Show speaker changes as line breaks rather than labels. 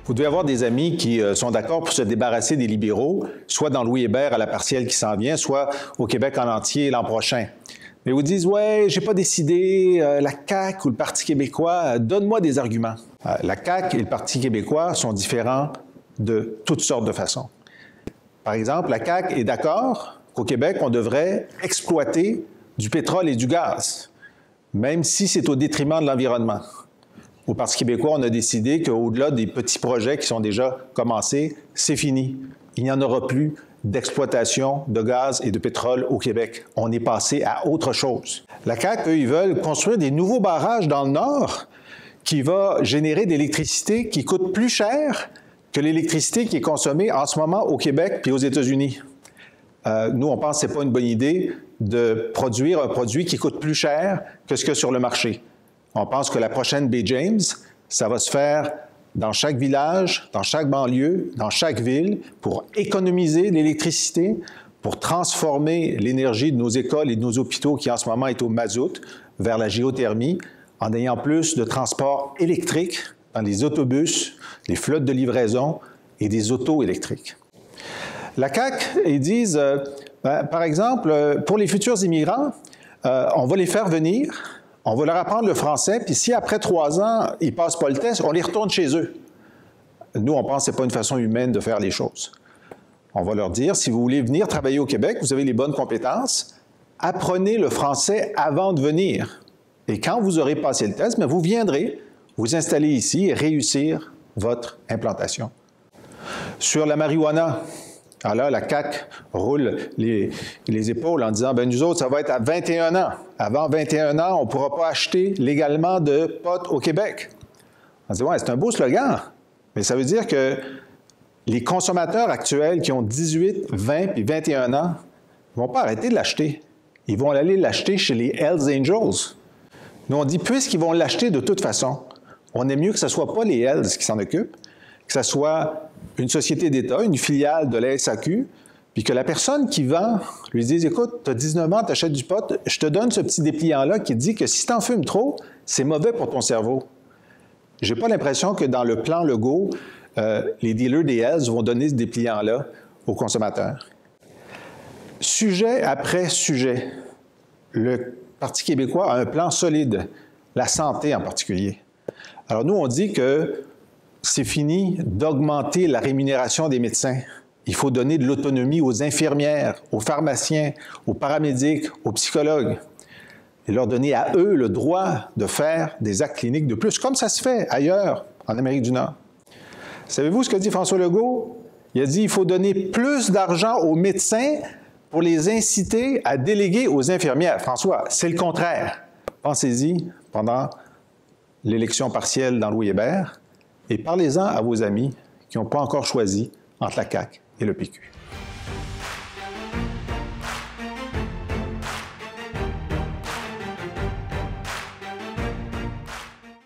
Vous devez avoir des amis qui sont d'accord pour se débarrasser des libéraux, soit dans Louis Hébert à la partielle qui s'en vient, soit au Québec en entier l'an prochain. Mais vous disent « Ouais, j'ai pas décidé, la CAQ ou le Parti québécois, donne-moi des arguments. » La CAQ et le Parti québécois sont différents de toutes sortes de façons. Par exemple, la CAQ est d'accord qu'au Québec, on devrait exploiter du pétrole et du gaz, même si c'est au détriment de l'environnement. Au Parti québécois, on a décidé qu'au-delà des petits projets qui sont déjà commencés, c'est fini. Il n'y en aura plus d'exploitation de gaz et de pétrole au Québec. On est passé à autre chose. La CAQ, eux, ils veulent construire des nouveaux barrages dans le Nord qui va générer de l'électricité qui coûte plus cher que l'électricité qui est consommée en ce moment au Québec puis aux États-Unis. Nous, on pense que ce n'est pas une bonne idée de produire un produit qui coûte plus cher que ce qu'il y a sur le marché. On pense que la prochaine Baie James, ça va se faire dans chaque village, dans chaque banlieue, dans chaque ville, pour économiser l'électricité, pour transformer l'énergie de nos écoles et de nos hôpitaux qui en ce moment est au mazout vers la géothermie, en ayant plus de transport électrique dans les autobus, les flottes de livraison et des autos électriques. La CAQ, ils disent, par exemple, pour les futurs immigrants, on va les faire venir, on va leur apprendre le français, puis si après 3 ans, ils ne passent pas le test, on les retourne chez eux. Nous, on pense que ce n'est pas une façon humaine de faire les choses. On va leur dire, si vous voulez venir travailler au Québec, vous avez les bonnes compétences, apprenez le français avant de venir. Et quand vous aurez passé le test, bien, vous viendrez vous installer ici et réussir votre implantation. Sur la marijuana, alors là, la CAQ roule les épaules en disant, bien, nous autres, ça va être à 21 ans. Avant 21 ans, on ne pourra pas acheter légalement de pot au Québec. On dit, ouais, c'est un beau slogan, mais ça veut dire que les consommateurs actuels qui ont 18, 20 et 21 ans ne vont pas arrêter de l'acheter. Ils vont aller l'acheter chez les Hells Angels. Nous, on dit, puisqu'ils vont l'acheter de toute façon, on aime mieux que ce ne soit pas les Hells qui s'en occupent, que ce soit une société d'État, une filiale de la SAQ, puis que la personne qui vend lui dise, écoute, tu as 19 ans, tu achètes du pot, je te donne ce petit dépliant-là qui dit que si tu en fumes trop, c'est mauvais pour ton cerveau. Je n'ai pas l'impression que dans le plan Legault, les dealers des Hells vont donner ce dépliant-là aux consommateurs. Sujet après sujet, le Parti québécois a un plan solide, la santé en particulier. Alors nous, on dit que c'est fini d'augmenter la rémunération des médecins. Il faut donner de l'autonomie aux infirmières, aux pharmaciens, aux paramédics, aux psychologues, et leur donner à eux le droit de faire des actes cliniques de plus, comme ça se fait ailleurs, en Amérique du Nord. Savez-vous ce que dit François Legault? Il a dit qu'il faut donner plus d'argent aux médecins pour les inciter à déléguer aux infirmières. François, c'est le contraire. Pensez-y pendant l'élection partielle dans Louis Hébert et parlez-en à vos amis qui n'ont pas encore choisi entre la CAQ et le PQ.